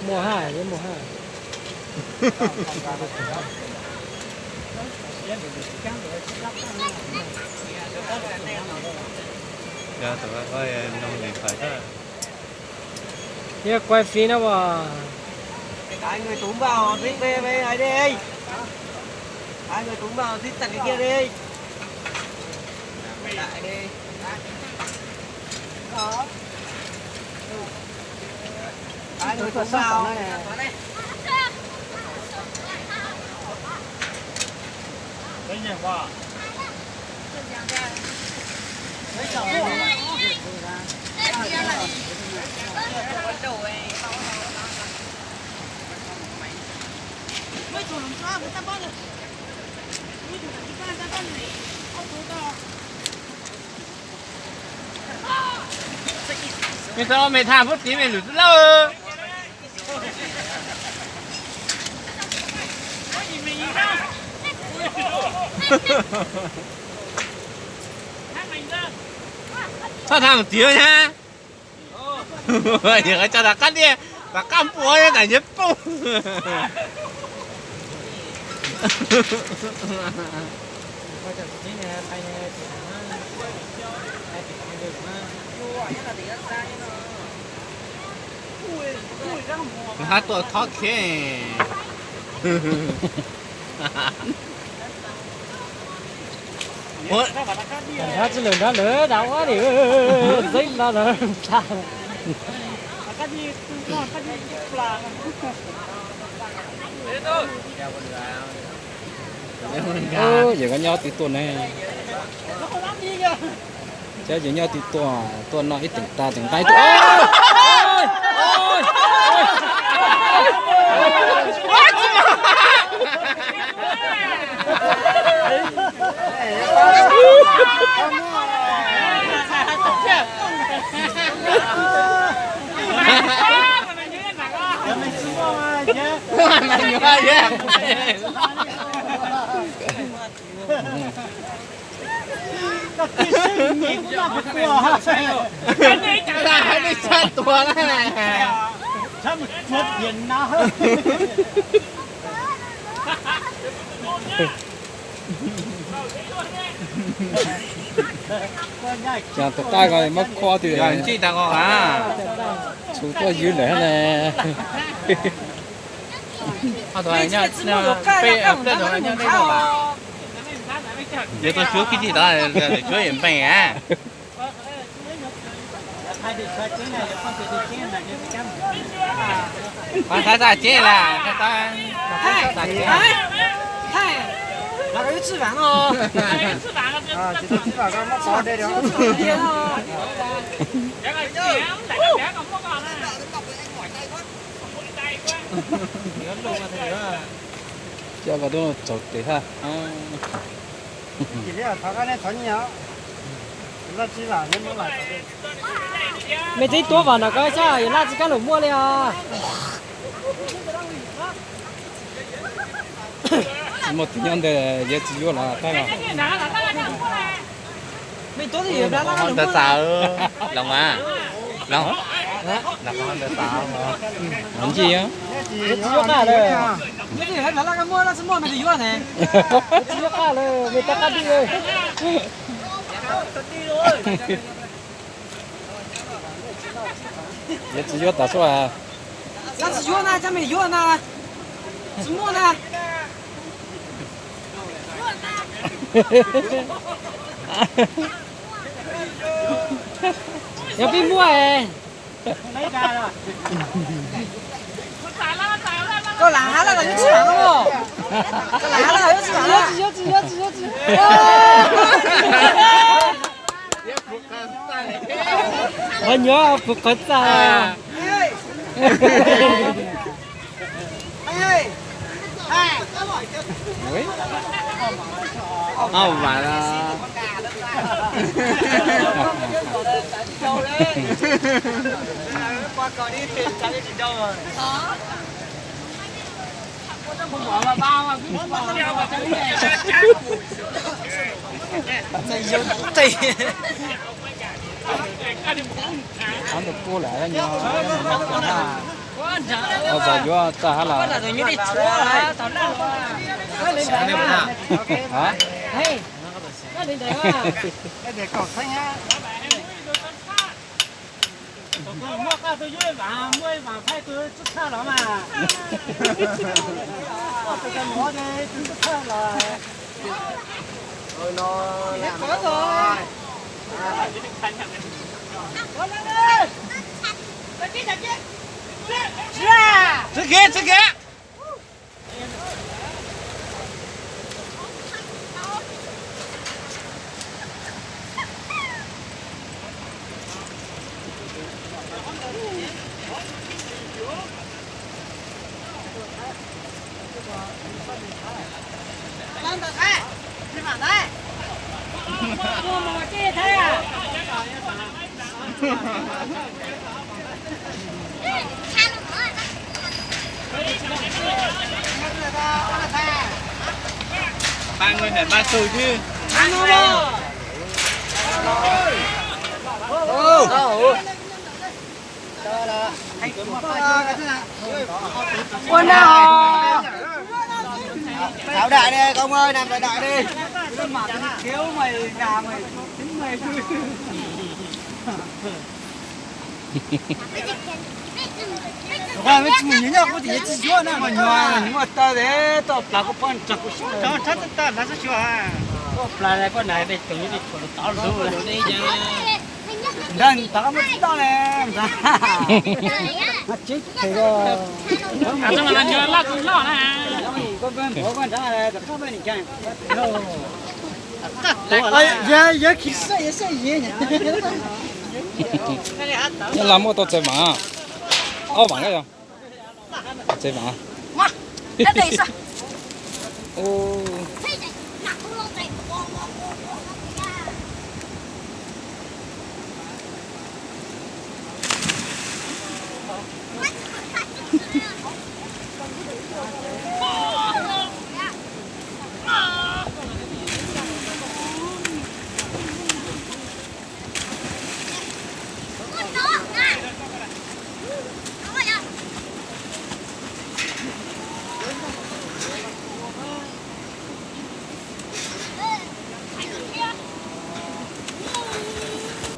mùa 2 với mùa 2. Giờ tụi nó coi nông nghiệp phải đó. Giờ quay phim nó vào. Hai người túm vào thích về ấy đi. Hai người túm vào thích tặng cái kia đi. Lại đi. Đó. Hai người túm vào. Cái gì qua? Mấy chồng mấy chủ làm sao người ta bắt được mấy chủ làm sao người ta bắt được ông chủ to Mày sao mày tham phút tí mày lụt lâu. có gì mày gì đâu hát mình ra Sao tham một tiếng nhá. Vậy thì cho ta cắt đi. Ta cắm búa nhá, tại nhếp bông. Quay chụp tí nè, tay nè, Hát tôi thoát khe. Ủa? nó chỉ lường đó nữa, đâu quá thì dính đó nữa. cái gì ngon cái gì là giờ có nhau tí tuần này nó không làm gì kìa chứ giờ nhau tí tuần nó ít tỉnh ta tỉnh tay tuần ôi Hãy đi sát tua đó này. Sao mà chuột hiền nào? chàng tập tay rồi mất kho thì Giờ chị ta có à? chúng tôi dưới để này Thôi nhá, bây giờ rồi nhá đây rồi bà. Giờ tôi chúa cái gì đó là để chúa hiểm bè à. Hai đứa chơi cái này, con tự đi chơi này như cái Con thái giả chế là cái ta giả chế.那个有吃饭哦。吃饭了啊，这吃饭干嘛包得了？cho vào đó chột để ha今天他刚才穿鸟，那吃饭你们来。 Mày thấy tua vào nó coi sao, là chỉ có lẩu mua liền à. một tí nhân để dễ chỉ vô là tay nào Mày tua thì ra là Con ta sợ lòng à. Lòng. Là con ta sợ mà. làm gì á chỉ có cả rồi. Cái gì hết là cái mua nó sẽ mua mày thì vô này. Chỉ có cả rồi, người ta cắt đi rồi. dễ chỉ vô ta số à Nó chỉ vô này, cho mày vô này. Chỉ mua này. Giờ đi mua à? Có là hả là có chữ không ạ? Có là hả là có chữ không? Chữ. nhớ phục cất ra. Mà là qua coi đi tìm ra cái gì đâu rồi. không bỏ vào bao mà cứ bỏ đeo vào cái này ăn được cô lại đó nhau quá trời giờ vô ta hả là rồi như đi chúa hả tao đang hả hey nó đi đây quá cái để cọt xanh á tôi mua cả tôi dưới và phải tôi chút xa đó mà tôi cần mua đây tôi chút xa là rồi nó có rồi Trước kia, trước kia. Lên được thế. Đi mà đấy. mua mà kia thế à Ba người này ba xu chứ. quân nào thảo đại đi công ơi làm đại đi kéo mày gà mày chính mày 와, 왜 지금 얘냐고 얘지 좋아나 뭐 nhưng mà ta để tập là có quan trọng của 저 찾았다 나서 좋아 là này con này để tự nhiên đi tao rồi đi chứ Hình nên ta không biết tao nè mà chết thì có Sao mà làm như là cũng lo nè. con con trả này tập sao bên này 얘 기싸 얘싸 얘냐 nhưng làm một tổ chơi mà ô bằng cái gì chơi mà Nó đi sao? ô Thấy vậy, nặng luôn đây.